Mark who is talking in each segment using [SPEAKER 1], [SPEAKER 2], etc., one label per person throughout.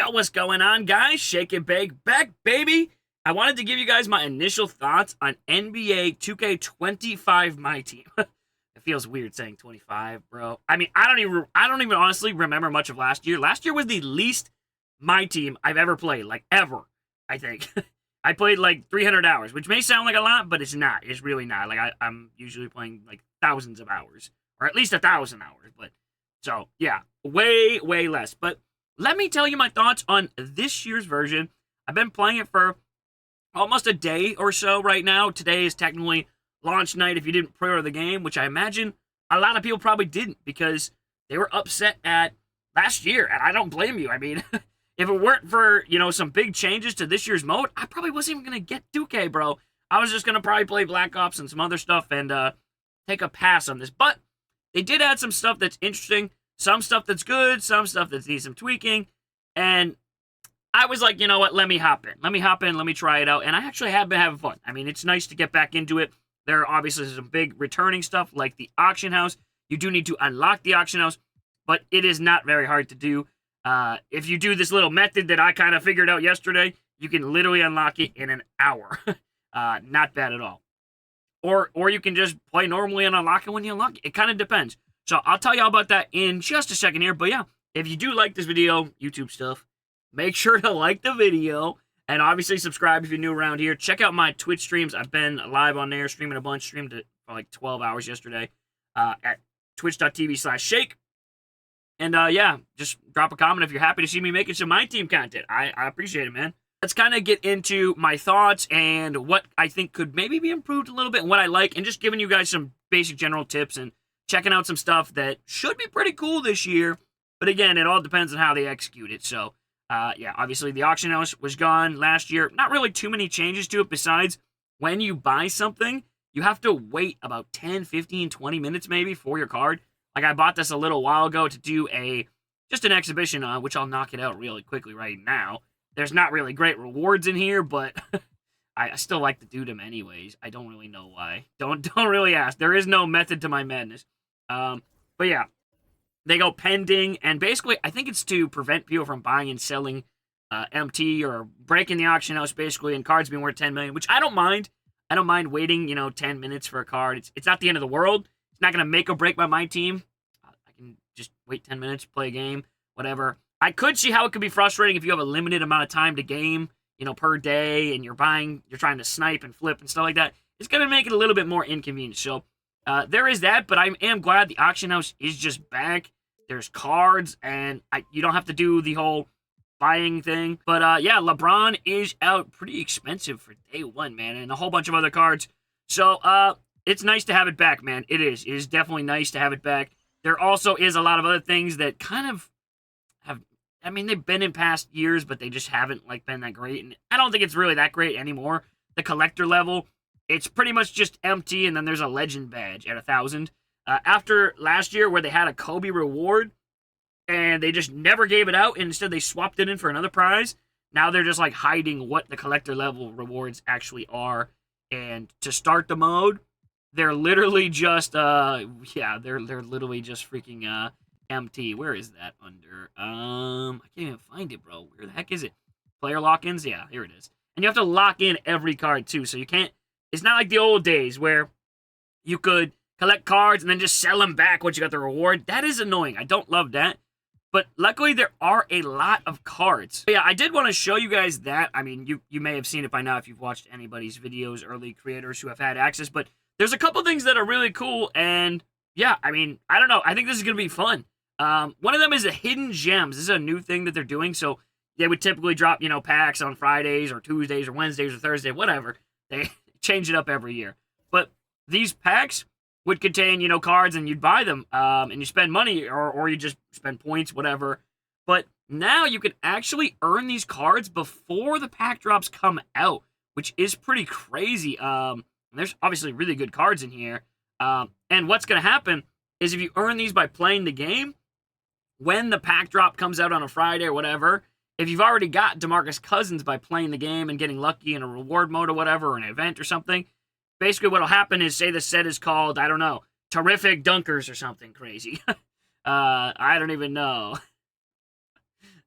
[SPEAKER 1] Yo, what's going on, guys? Shake and Bake back, baby. I wanted to give you guys my initial thoughts on NBA 2K25 My Team. It feels weird saying 25, bro. I mean, I don't even honestly remember much of last year. Last year was the least My Team I've ever played, like ever, I think. I played like 300 hours, which may sound like a lot, but it's not. It's really not. Like I'm usually playing like thousands of hours, or at least 1,000 hours. But so yeah, way less. But let me tell you my thoughts on this year's version. I've been playing it for almost a day or so right now. Today is technically launch night if you didn't pre-order the game, which I imagine a lot of people probably didn't because they were upset at last year, and I don't blame you. I mean, if it weren't for, some big changes to this year's mode, I probably wasn't even going to get 2K, bro. I was just going to probably play Black Ops and some other stuff and take a pass on this. But they did add some stuff that's interesting. Some stuff that's good, some stuff that needs some tweaking, and I was like, you know what, let me hop in, let me try it out, and I actually have been having fun. I mean, it's nice to get back into it. There are obviously some big returning stuff, like the auction house. You do need to unlock the auction house, but it is not very hard to do. If you do this little method that I kind of figured out yesterday, you can literally unlock it in an hour. Not bad at all. Or you can just play normally and unlock it when you unlock it. It kind of depends. So I'll tell y'all about that in just a second here. But yeah, if you do like this video, YouTube stuff, make sure to like the video. And obviously subscribe if you're new around here. Check out my Twitch streams. I've been live on there, streaming a bunch. Streamed it for like 12 hours yesterday at twitch.tv/shake. And yeah, just drop a comment if you're happy to see me making some My Team content. I appreciate it, man. Let's kind of get into my thoughts and what I think could maybe be improved a little bit and what I like. And just giving you guys some basic general tips and checking out some stuff that should be pretty cool this year. But again, it all depends on how they execute it. So, yeah, obviously the auction house was gone last year. Not really too many changes to it besides when you buy something, you have to wait about 10, 15, 20 minutes maybe for your card. Like I bought this a little while ago to do just an exhibition on, which I'll knock it out really quickly right now. There's not really great rewards in here, but I still like to do them anyways. I don't really know why. Don't really ask. There is no method to my madness. But yeah, they go pending, and basically, I think it's to prevent people from buying and selling MT or breaking the auction house, basically, and cards being worth 10 million, which I don't mind. I don't mind waiting, 10 minutes for a card. It's not the end of the world. It's not going to make or break my team. I can just wait 10 minutes, play a game, whatever. I could see how it could be frustrating if you have a limited amount of time to game, per day, and you're trying to snipe and flip and stuff like that. It's going to make it a little bit more inconvenient. So, there is that, but I am glad the auction house is just back. There's cards, and you don't have to do the whole buying thing. But, yeah, LeBron is out pretty expensive for day one, man, and a whole bunch of other cards. So, it's nice to have it back, man. It is. It is definitely nice to have it back. There also is a lot of other things that kind of they've been in past years, but they just haven't, been that great. And I don't think it's really that great anymore. The collector level, it's pretty much just empty, and then there's a legend badge at 1,000. After last year where they had a Kobe reward, and they just never gave it out, and instead they swapped it in for another prize, now they're just, hiding what the collector level rewards actually are. And to start the mode, they're literally just, they're literally just freaking, MT. Where is that under? I can't even find it, bro. Where the heck is it? Player lock-ins? Yeah, here it is. And you have to lock in every card, too, so you can't... It's not like the old days where you could collect cards and then just sell them back once you got the reward. That is annoying. I don't love that. But luckily, there are a lot of cards. But yeah, I did want to show you guys that. I mean, you may have seen it by now if you've watched anybody's videos, early creators who have had access. But there's a couple things that are really cool. And yeah, I mean, I don't know. I think this is going to be fun. One of them is the hidden gems. This is a new thing that they're doing. So they would typically drop, packs on Fridays or Tuesdays or Wednesdays or Thursday, whatever. They change it up every year. But these packs would contain, cards, and you'd buy them, and you spend money, or you just spend points, whatever. But now you can actually earn these cards before the pack drops come out, which is pretty crazy. There's obviously really good cards in here. And what's going to happen is if you earn these by playing the game, when the pack drop comes out on a Friday or whatever, if you've already got DeMarcus Cousins by playing the game and getting lucky in a reward mode or whatever, or an event or something, basically what'll happen is, say the set is called, I don't know, Terrific Dunkers or something crazy. I don't even know.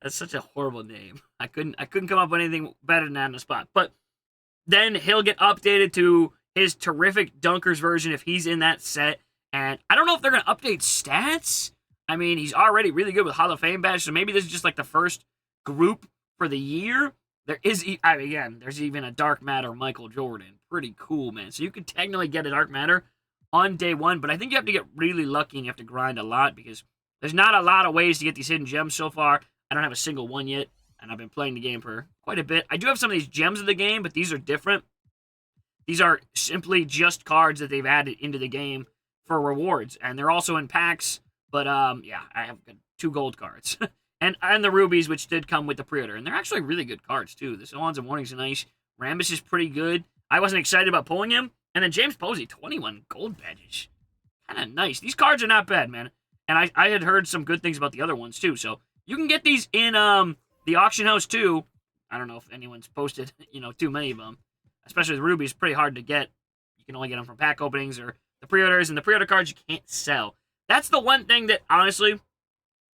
[SPEAKER 1] That's such a horrible name. I couldn't come up with anything better than that on the spot. But then he'll get updated to his terrific Dunkers version if he's in that set. And I don't know if they're going to update stats. I mean, he's already really good with Hall of Fame badge, so maybe this is just like the first group for the year. Again, there's even a Dark Matter Michael Jordan. Pretty cool, man. So you could technically get a Dark Matter on day one, but I think you have to get really lucky and you have to grind a lot because there's not a lot of ways to get these hidden gems so far. I don't have a single one yet, and I've been playing the game for quite a bit. I do have some of these gems of the game, but these are different. These are simply just cards that they've added into the game for rewards, and they're also in packs. But yeah, I have 2 gold cards. and the rubies, which did come with the pre-order. And they're actually really good cards, too. The Solons and Warnings are nice. Rambus is pretty good. I wasn't excited about pulling him. And then James Posey, 21 gold badges. Kind of nice. These cards are not bad, man. And I had heard some good things about the other ones, too. So you can get these in the auction house, too. I don't know if anyone's posted, too many of them. Especially the rubies, pretty hard to get. You can only get them from pack openings or the pre-orders. And the pre-order cards you can't sell. That's the one thing that, honestly,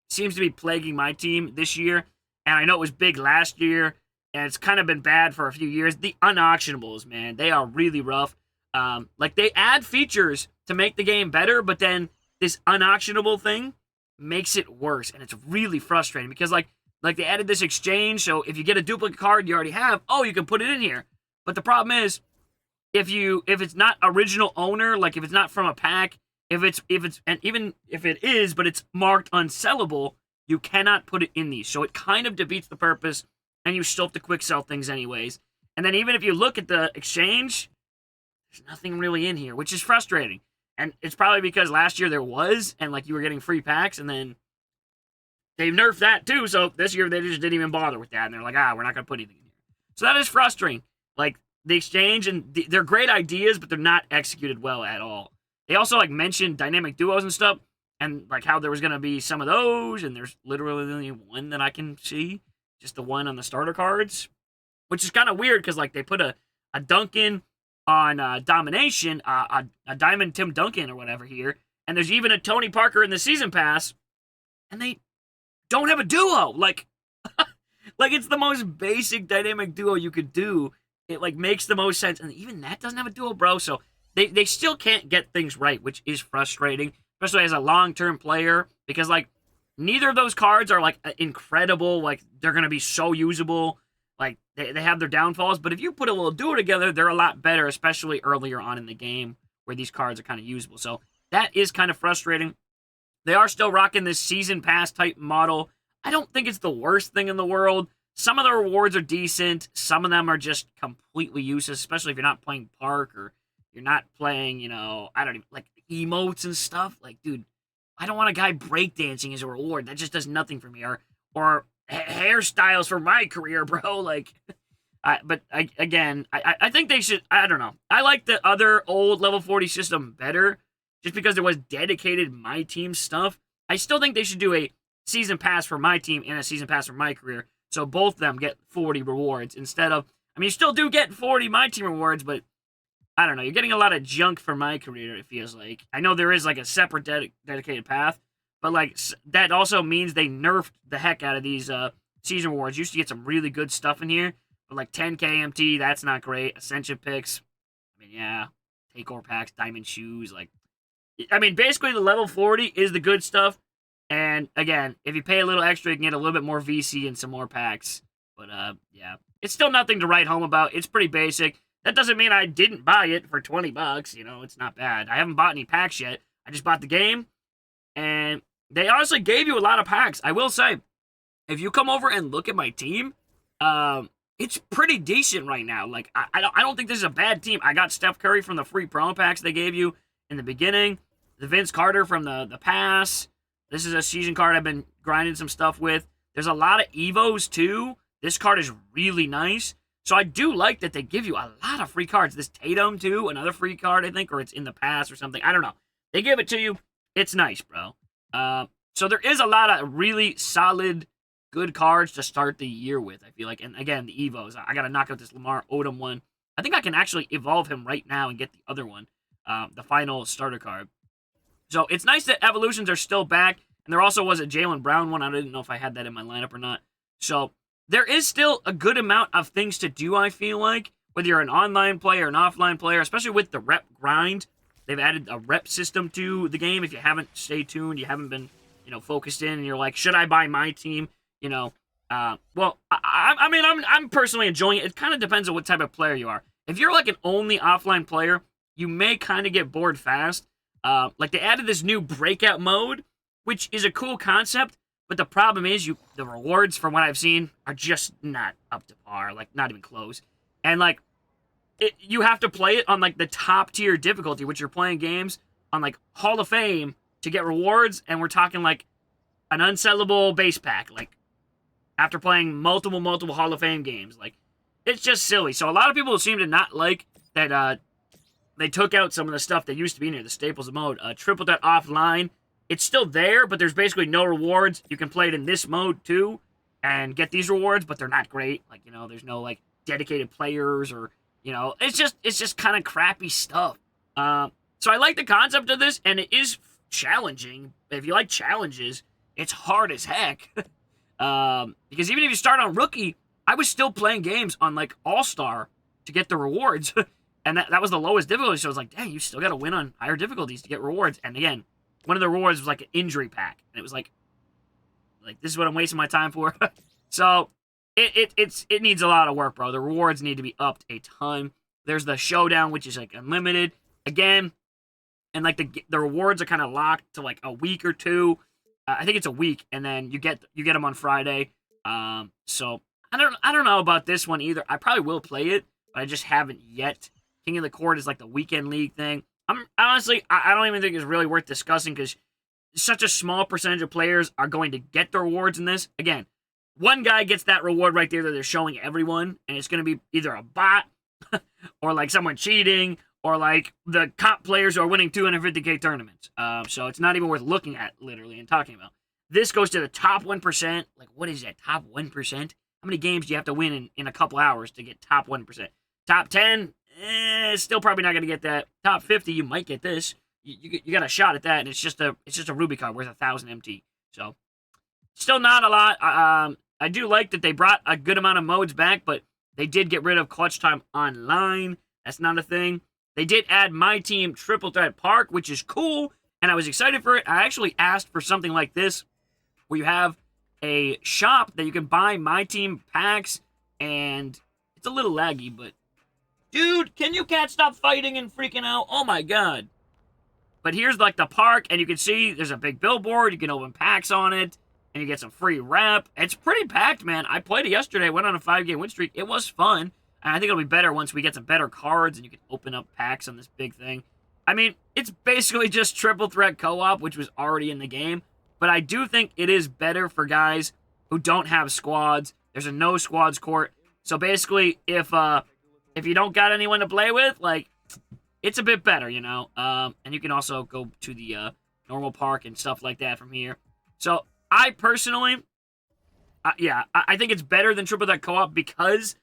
[SPEAKER 1] seems to be plaguing my team this year. And I know it was big last year, and it's kind of been bad for a few years. The unauctionables, man, they are really rough. Like, they add features to make the game better, but then this unauctionable thing makes it worse. And it's really frustrating because, like they added this exchange, so if you get a duplicate card you already have, you can put it in here. But the problem is, if it's not original owner, like if it's not from a pack, and even if it is, but it's marked unsellable, you cannot put it in these. So it kind of defeats the purpose, and you still have to quick sell things anyways. And then even if you look at the exchange, there's nothing really in here, which is frustrating. And it's probably because last year there was, and like you were getting free packs, and then they've nerfed that too. So this year they just didn't even bother with that, and they're like, we're not gonna put anything in here. So that is frustrating. Like the exchange, and they're great ideas, but they're not executed well at all. They also, like, mentioned dynamic duos and stuff, and, like, how there was going to be some of those, and there's literally only one that I can see, just the one on the starter cards, which is kind of weird, because, like, they put a Duncan on Domination, a Diamond Tim Duncan or whatever here, and there's even a Tony Parker in the Season Pass, and they don't have a duo. Like, like, it's the most basic dynamic duo you could do. It, like, makes the most sense, and even that doesn't have a duo, bro, so They still can't get things right, which is frustrating, especially as a long-term player, because, like, neither of those cards are, like, incredible, like, they're going to be so usable, like, they have their downfalls, but if you put a little duo together, they're a lot better, especially earlier on in the game, where these cards are kind of usable, so that is kind of frustrating. They are still rocking this Season Pass type model. I don't think it's the worst thing in the world. Some of the rewards are decent, some of them are just completely useless, especially if you're not playing Park, or you're not playing, I don't even, like, emotes and stuff. Like, dude, I don't want a guy breakdancing as a reward. That just does nothing for me. Or hairstyles for my career, bro. Like, I think they should, I don't know. I like the other old level 40 system better, just because there was dedicated My Team stuff. I still think they should do a season pass for My Team and a season pass for my career, so both of them get 40 rewards instead of, I mean, you still do get 40 My Team rewards, but I don't know. You're getting a lot of junk for my career, it feels like. I know there is, like, a separate dedicated path, but, like, that also means they nerfed the heck out of these season rewards. You used to get some really good stuff in here, but, like, 10 KMT, that's not great. Ascension picks, I mean, yeah. Takeover packs, diamond shoes, like, I mean, basically the level 40 is the good stuff, and, again, if you pay a little extra, you can get a little bit more VC and some more packs, but, yeah. It's still nothing to write home about. It's pretty basic. That doesn't mean I didn't buy it for $20. It's not bad. I haven't bought any packs yet. I just bought the game, and they honestly gave you a lot of packs. I will say, if you come over and look at my team, it's pretty decent right now. Like, I don't think this is a bad team. I got Steph Curry from the free promo packs they gave you in the beginning. The Vince Carter from the pass. This is a season card I've been grinding some stuff with. There's a lot of Evos, too. This card is really nice. So I do like that they give you a lot of free cards. This Tatum, too, another free card, I think, or it's in the past or something. I don't know. They give it to you. It's nice, bro. So there is a lot of really solid, good cards to start the year with, I feel like. And, again, the Evos. I got to knock out this Lamar Odom one. I think I can actually evolve him right now and get the other one, the final starter card. So it's nice that evolutions are still back. And there also was a Jaylen Brown one. I didn't know if I had that in my lineup or not. So there is still a good amount of things to do, I feel like, whether you're an online player, an offline player, especially with the rep grind. They've added a rep system to the game. If you haven't stayed tuned, you haven't been, focused in, and you're like, should I buy my team? Well, I mean, I'm personally enjoying it. It kind of depends on what type of player you are. If you're like an only offline player, you may kind of get bored fast. Like they added this new breakout mode, which is a cool concept, but the problem is the rewards from what I've seen are just not up to par, like not even close. And like you have to play it on like the top tier difficulty, which you're playing games on like Hall of Fame to get rewards, and we're talking like an unsellable base pack, like after playing multiple Hall of Fame games. Like it's just silly. So a lot of people seem to not like that they took out some of the stuff that used to be in here, the staples of mode. Triple Threat Offline, it's still there, but there's basically no rewards. You can play it in this mode too and get these rewards, but they're not great. Like, there's no like dedicated players or, it's just kind of crappy stuff. So I like the concept of this, and it is challenging. If you like challenges, it's hard as heck. Because even if you start on Rookie, I was still playing games on like All-Star to get the rewards. And that was the lowest difficulty, so I was like, dang, you still got to win on higher difficulties to get rewards. And again, one of the rewards was like an injury pack. And it was like this is what I'm wasting my time for. So it needs a lot of work, bro. The rewards need to be upped a ton. There's the showdown, which is like unlimited. Again, and like the rewards are kind of locked to like a week or two. I think it's a week, and then you get them on Friday. So I don't know about this one either. I probably will play it, but I just haven't yet. King of the Court is like the weekend league thing. Honestly, I don't even think it's really worth discussing because such a small percentage of players are going to get the rewards in this. Again, one guy gets that reward right there that they're showing everyone, and it's going to be either a bot or like someone cheating or like the comp players who are winning 250K tournaments. So it's not even worth looking at, literally, and talking about. This goes to the top 1%. Like, what is that, top 1%? How many games do you have to win in a couple hours to get top 1%? Top 10? Still probably not going to get that. Top 50, you might get this. You got a shot at that, and it's just a Ruby card worth 1,000 MT. So, still not a lot. I do like that they brought a good amount of modes back, but they did get rid of Clutch Time Online. That's not a thing. They did add My Team Triple Threat Park, which is cool, and I was excited for it. I actually asked for something like this, where you have a shop that you can buy My Team packs, and it's a little laggy, but dude, can you cats stop fighting and freaking out? Oh my god. But here's like the park, and you can see there's a big billboard. You can open packs on it, and you get some free rep. It's pretty packed, man. I played it yesterday. Went on a 5-game win streak. It was fun. And I think it'll be better once we get some better cards, and you can open up packs on this big thing. I mean, it's basically just triple threat co-op, which was already in the game. But I do think it is better for guys who don't have squads. There's a no squads court. So basically, if you don't got anyone to play with, like, it's a bit better, and you can also go to the normal park and stuff like that from here. So I personally, I think it's better than Triple Threat Co-op because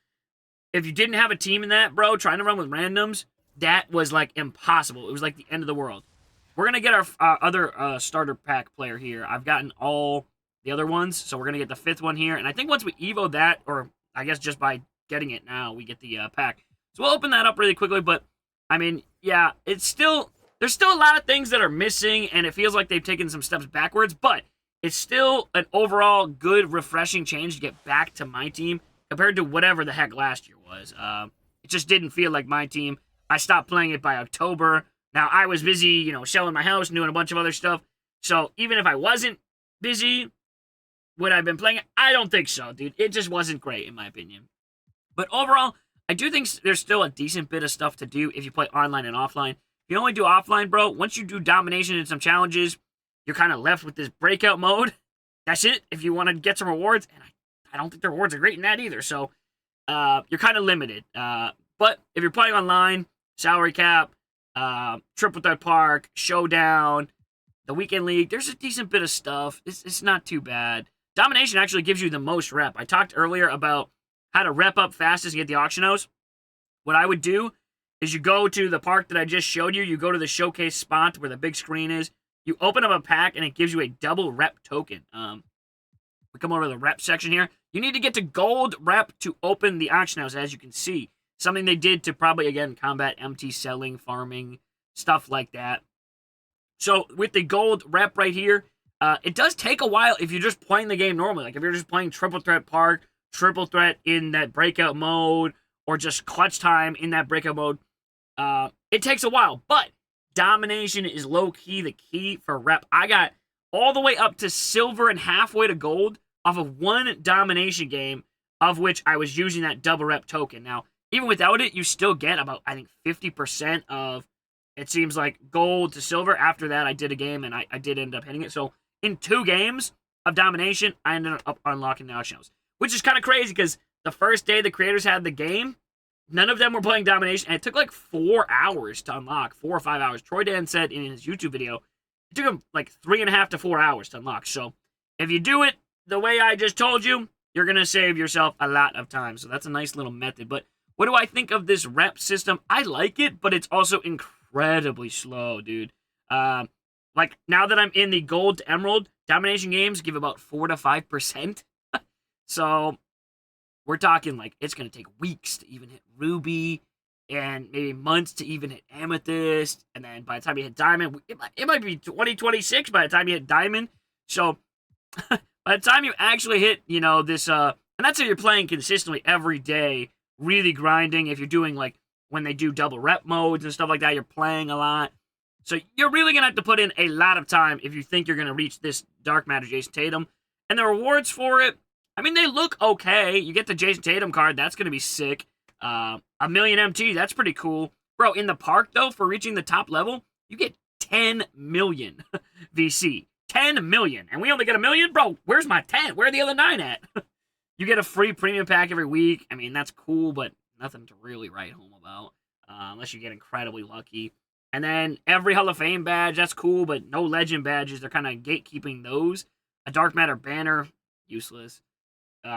[SPEAKER 1] if you didn't have a team in that, bro, trying to run with randoms, that was like impossible. It was like the end of the world. We're going to get our other starter pack player here. I've gotten all the other ones, so we're going to get the 5th one here. And I think once we evo that, or I guess just by getting it now, we get the pack. So we'll open that up really quickly, but I mean, yeah, there's still a lot of things that are missing, and it feels like they've taken some steps backwards, but it's still an overall good, refreshing change to get back to My Team compared to whatever the heck last year was. It just didn't feel like My Team. I stopped playing it by October. Now, I was busy, selling my house and doing a bunch of other stuff, so even if I wasn't busy, would I have been playing it? I don't think so, dude. It just wasn't great, in my opinion. But overall, I do think there's still a decent bit of stuff to do if you play online and offline. If you only do offline, bro, once you do domination and some challenges, you're kind of left with this breakout mode. That's it. If you want to get some rewards, and I don't think the rewards are great in that either, so you're kind of limited. But if you're playing online, salary cap, Triple Threat Park, Showdown, the Weekend League, there's a decent bit of stuff. It's not too bad. Domination actually gives you the most rep. I talked earlier about how to rep up fastest and get the auction house. What I would do is you go to the park that I just showed you. You go to the showcase spot where the big screen is. You open up a pack, and it gives you a double rep token. We come over to the rep section here. You need to get to gold rep to open the auction house, as you can see. Something they did to probably, again, combat empty selling, farming, stuff like that. So with the gold rep right here, it does take a while if you're just playing the game normally. Like if you're just playing Triple Threat Park, Triple Threat in that breakout mode, or just clutch time in that breakout mode, it takes a while. But domination is low-key the key for rep. I got all the way up to silver and halfway to gold off of one domination game, of which I was using that double rep token. Now, even without it, you still get about, I think, 50% of, it seems like, gold to silver. After that, I did a game, and I did end up hitting it. So, in 2 games of domination, I ended up unlocking the auction house, which is kind of crazy, because the first day the creators had the game, none of them were playing domination, and it took like 4 hours to unlock, 4 or 5 hours. Troy Dan said in his YouTube video, it took him like 3.5 to 4 hours to unlock. So, if you do it the way I just told you, you're going to save yourself a lot of time. So that's a nice little method. But what do I think of this rep system? I like it, but it's also incredibly slow, dude. Like, now that I'm in the gold to emerald, domination games give about 4 to 5%. So, we're talking like it's going to take weeks to even hit ruby, and maybe months to even hit amethyst. And then by the time you hit diamond, it might be 2026 by the time you hit diamond. So, by the time you actually hit, you know, this, and that's if you're playing consistently every day, really grinding. If you're doing, like, when they do double rep modes and stuff like that, you're playing a lot. So you're really going to have to put in a lot of time if you think you're going to reach this Dark Matter Jason Tatum. And the rewards for it, I mean, they look okay. You get the Jason Tatum card, that's going to be sick. A million MT, that's pretty cool. Bro, in the park, though, for reaching the top level, you get 10 million VC. 10 million. And we only get a million? Bro, where's my 10? Where are the other 9 at? You get a free premium pack every week. I mean, that's cool, but nothing to really write home about. Unless you get incredibly lucky. And then every Hall of Fame badge, that's cool, but no legend badges. They're kind of gatekeeping those. A Dark Matter banner, useless.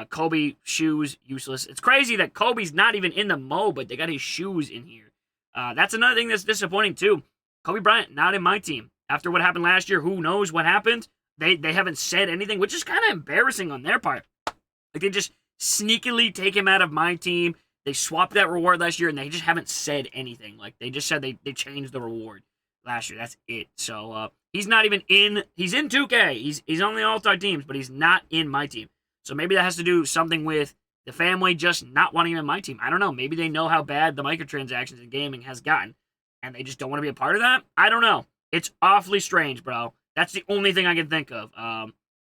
[SPEAKER 1] Kobe shoes, useless. It's crazy that Kobe's not even in the mode, but they got his shoes in here. That's another thing that's disappointing, too. Kobe Bryant, not in my team. After what happened last year, who knows what happened? They haven't said anything, which is kind of embarrassing on their part. Like, they just sneakily take him out of my team. They swapped that reward last year, and they just haven't said anything. Like, they just said they changed the reward last year. That's it. So, he's not even in... He's in 2K. He's on the All-Star teams, but he's not in my team. So maybe that has to do something with the family just not wanting him in my team. I don't know. Maybe they know how bad the microtransactions in gaming has gotten, and they just don't want to be a part of that? I don't know. It's awfully strange, bro. That's the only thing I can think of.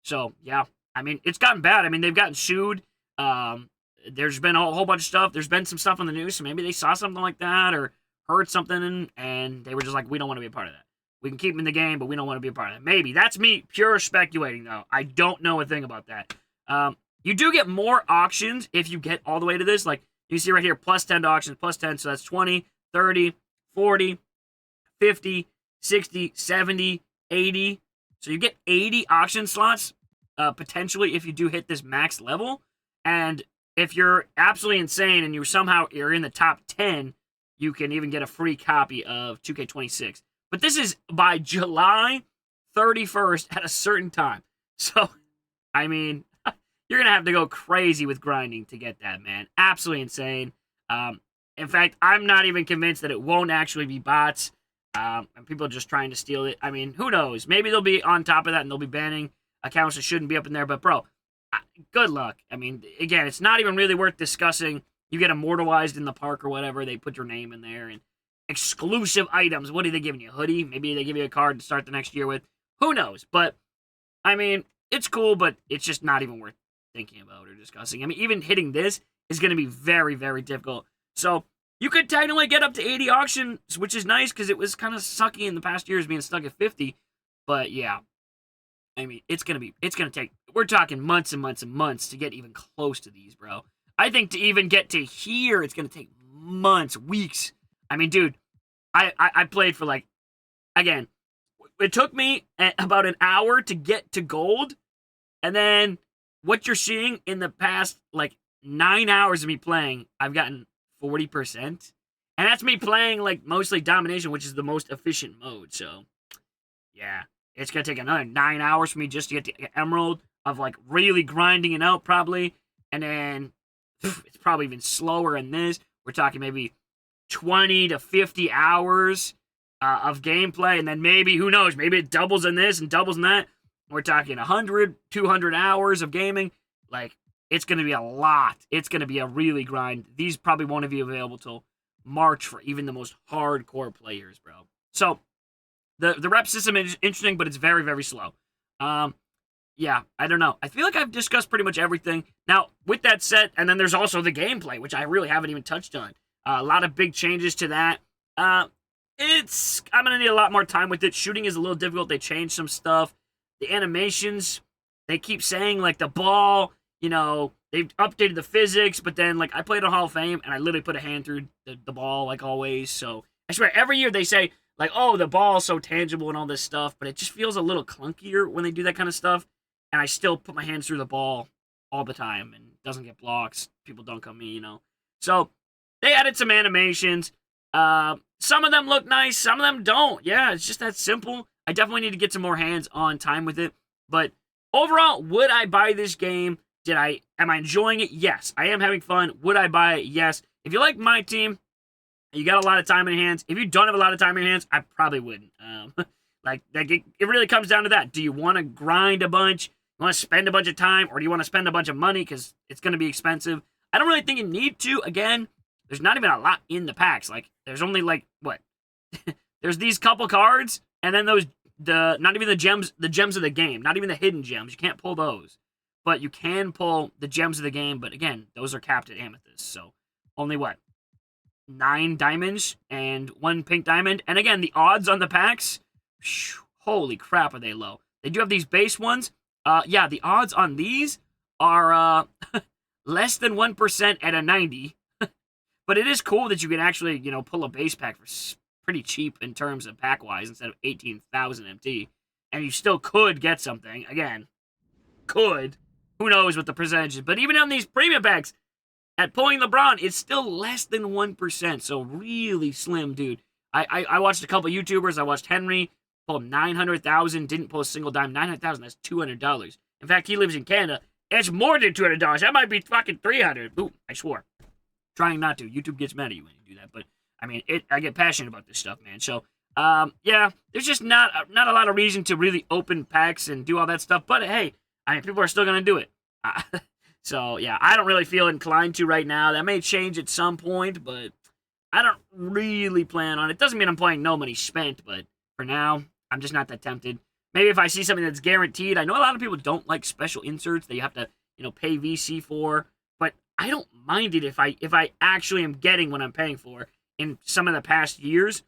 [SPEAKER 1] So, yeah. I mean, it's gotten bad. I mean, they've gotten sued. There's been a whole bunch of stuff. There's been some stuff on the news, so maybe they saw something like that or heard something, and they were just like, we don't want to be a part of that. We can keep him in the game, but we don't want to be a part of that. Maybe. That's me pure speculating, though. I don't know a thing about that. You do get more auctions if you get all the way to this. Like, you see right here, plus 10 to auctions, plus 10, so that's 20, 30, 40, 50, 60, 70, 80. So you get 80 auction slots, potentially, if you do hit this max level. And if you're absolutely insane and you're in the top 10, you can even get a free copy of 2K26. But this is by July 31st at a certain time. So, I mean, you're going to have to go crazy with grinding to get that, man. Absolutely insane. In fact, I'm not even convinced that it won't actually be bots. And people just trying to steal it. I mean, who knows? Maybe they'll be on top of that and they'll be banning accounts that shouldn't be up in there. But, bro, good luck. I mean, again, it's not even really worth discussing. You get immortalized in the park or whatever. They put your name in there. And exclusive items. What are they giving you? A hoodie? Maybe they give you a card to start the next year with. Who knows? But, I mean, it's cool, but it's just not even worth thinking about or discussing. I mean, even hitting this is going to be very, very difficult. So, you could technically get up to 80 auctions, which is nice because it was kind of sucky in the past years being stuck at 50. But, yeah. I mean, it's going to take, we're talking months and months and months to get even close to these, bro. I think to even get to here, it's going to take months, weeks. I mean, dude, I played for like, again, it took me about an hour to get to gold. And then what you're seeing in the past, like, 9 hours of me playing, I've gotten 40%. And that's me playing, like, mostly domination, which is the most efficient mode. So, yeah, it's going to take another 9 hours for me just to get to emerald. of like really grinding it out probably, and then it's probably even slower in this. We're talking maybe 20 to 50 hours of gameplay, and then maybe, who knows, maybe it doubles in this and doubles in that. We're talking 100, 200 hours of gaming. Like, it's going to be a lot. It's going to be a really grind. These probably won't be available till March for even the most hardcore players, bro. So, the rep system is interesting, but it's very, very slow. Yeah, I don't know. I feel like I've discussed pretty much everything. Now, with that said, and then there's also the gameplay, which I really haven't even touched on. A lot of big changes to that. I'm going to need a lot more time with it. Shooting is a little difficult. They changed some stuff. The animations, they keep saying, like, the ball, you know, they've updated the physics, but then, like, I played on Hall of Fame, and I literally put a hand through the ball, like always. So, I swear, every year they say, like, oh, the ball's so tangible and all this stuff, but it just feels a little clunkier when they do that kind of stuff. And I still put my hands through the ball all the time, and it doesn't get blocks. People dunk on me, you know. So, they added some animations. Some of them look nice, some of them don't. Yeah, it's just that simple. I definitely need to get some more hands-on time with it. But overall, would I buy this game? Am I enjoying it? Yes. I am having fun. Would I buy it? Yes. If you like my team, you got a lot of time in your hands. If you don't have a lot of time in your hands, I probably wouldn't. It really comes down to that. Do you want to grind a bunch? You want to spend a bunch of time? Or do you want to spend a bunch of money because it's going to be expensive? I don't really think you need to. Again, there's not even a lot in the packs. Like, there's only, like, what? There's these couple cards, and then not even the gems of the game. Not even the hidden gems. You can't pull those. But you can pull the gems of the game, but again, those are capped at amethyst. So, only what? 9 diamonds and 1 pink diamond. And again, the odds on the packs, holy crap, are they low. They do have these base ones. Yeah, the odds on these are less than 1% at a 90. But it is cool that you can actually, you know, pull a base pack for pretty cheap in terms of pack-wise instead of 18,000 MT. And you still could get something. Again, could. Who knows what the percentage is. But even on these premium packs, at pulling LeBron, it's still less than 1%. So really slim, dude. I watched a couple YouTubers. I watched Henry pull 900,000, didn't pull a single dime. 900,000, that's $200. In fact, he lives in Canada. It's more than $200. That might be fucking 300. Ooh, I swore. Trying not to. YouTube gets mad at you when you do that. But, I mean, I get passionate about this stuff, man. So, yeah, there's just not a lot of reason to really open packs and do all that stuff. But, hey, I mean, people are still going to do it. So, yeah, I don't really feel inclined to right now. That may change at some point, but I don't really plan on it. Doesn't mean I'm playing no money spent, but for now, I'm just not that tempted. Maybe if I see something that's guaranteed. I know a lot of people don't like special inserts that you have to, you know, pay VC for, but I don't mind it if I actually am getting what I'm paying for in some of the past years.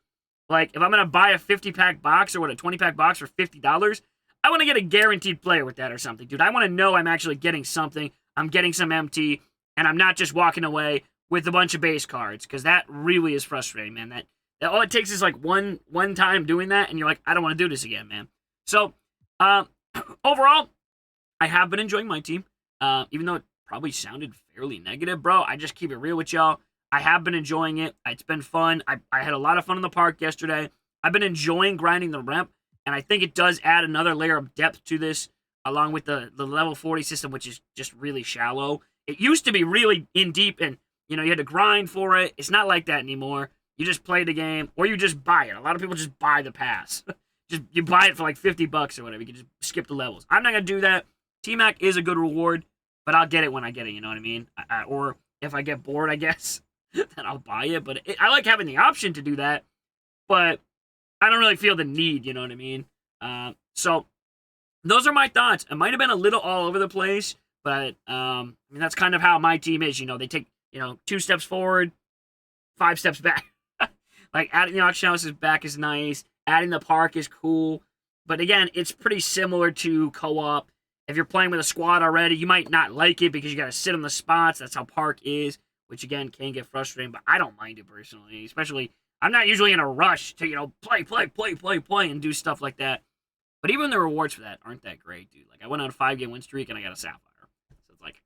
[SPEAKER 1] Like, if I'm going to buy a 50-pack box or a 20-pack box for $50, I want to get a guaranteed player with that or something, dude. I want to know I'm actually getting something. I'm getting some MT, and I'm not just walking away with a bunch of base cards, because that really is frustrating, man. That all it takes is, like, one time doing that, and you're like, I don't want to do this again, man. So, overall, I have been enjoying my team, even though it probably sounded fairly negative, bro. I just keep it real with y'all. I have been enjoying it. It's been fun. I had a lot of fun in the park yesterday. I've been enjoying grinding the rep, and I think it does add another layer of depth to this, along with the level 40 system, which is just really shallow. It used to be really in deep, and, you know, you had to grind for it. It's not like that anymore. You just play the game, or you just buy it. A lot of people just buy the pass. You buy it for like $50 or whatever. You can just skip the levels. I'm not going to do that. T-Mac is a good reward, but I'll get it when I get it, you know what I mean? Or if I get bored, I guess, then I'll buy it. But I like having the option to do that, but I don't really feel the need, you know what I mean? So those are my thoughts. It might have been a little all over the place, but I mean, that's kind of how my team is. You know, they take, you know, 2 steps forward, 5 steps back. Like, adding the auction houses back is nice. Adding the park is cool. But again, it's pretty similar to co-op. If you're playing with a squad already, you might not like it because you got to sit on the spots. That's how park is, which again can get frustrating. But I don't mind it personally. Especially, I'm not usually in a rush to, you know, play, and do stuff like that. But even the rewards for that aren't that great, dude. Like, I went on a 5-game win streak and I got a Sapphire. So it's like,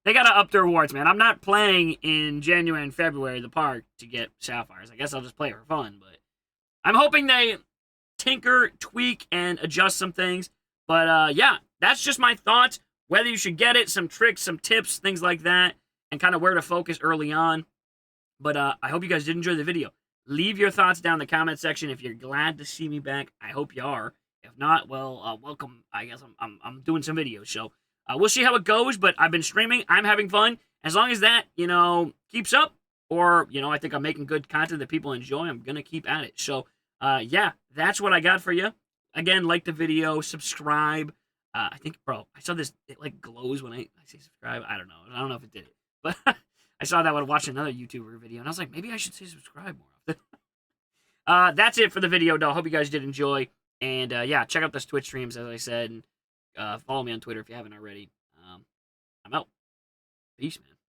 [SPEAKER 1] they got to up their rewards, man. I'm not playing in January and February the park to get Sapphires. I guess I'll just play for fun. But I'm hoping they tinker, tweak, and adjust some things. But, yeah, that's just my thoughts. Whether you should get it, some tricks, some tips, things like that, and kind of where to focus early on. But I hope you guys did enjoy the video. Leave your thoughts down in the comment section. If you're glad to see me back, I hope you are. If not, well, welcome. I guess I'm doing some videos, so we'll see how it goes. But I've been streaming. I'm having fun. As long as that, keeps up, or I think I'm making good content that people enjoy, I'm gonna keep at it. So yeah, that's what I got for you. Again, like the video, subscribe. I think, bro, I saw this. It like glows when I say subscribe. I don't know. I don't know if it did it, but I saw that when watching another YouTuber video, and I was like, maybe I should say subscribe more often. That's it for the video, though. Hope you guys did enjoy, and yeah, check out those Twitch streams, as I said, and follow me on Twitter if you haven't already. I'm out. Peace, man.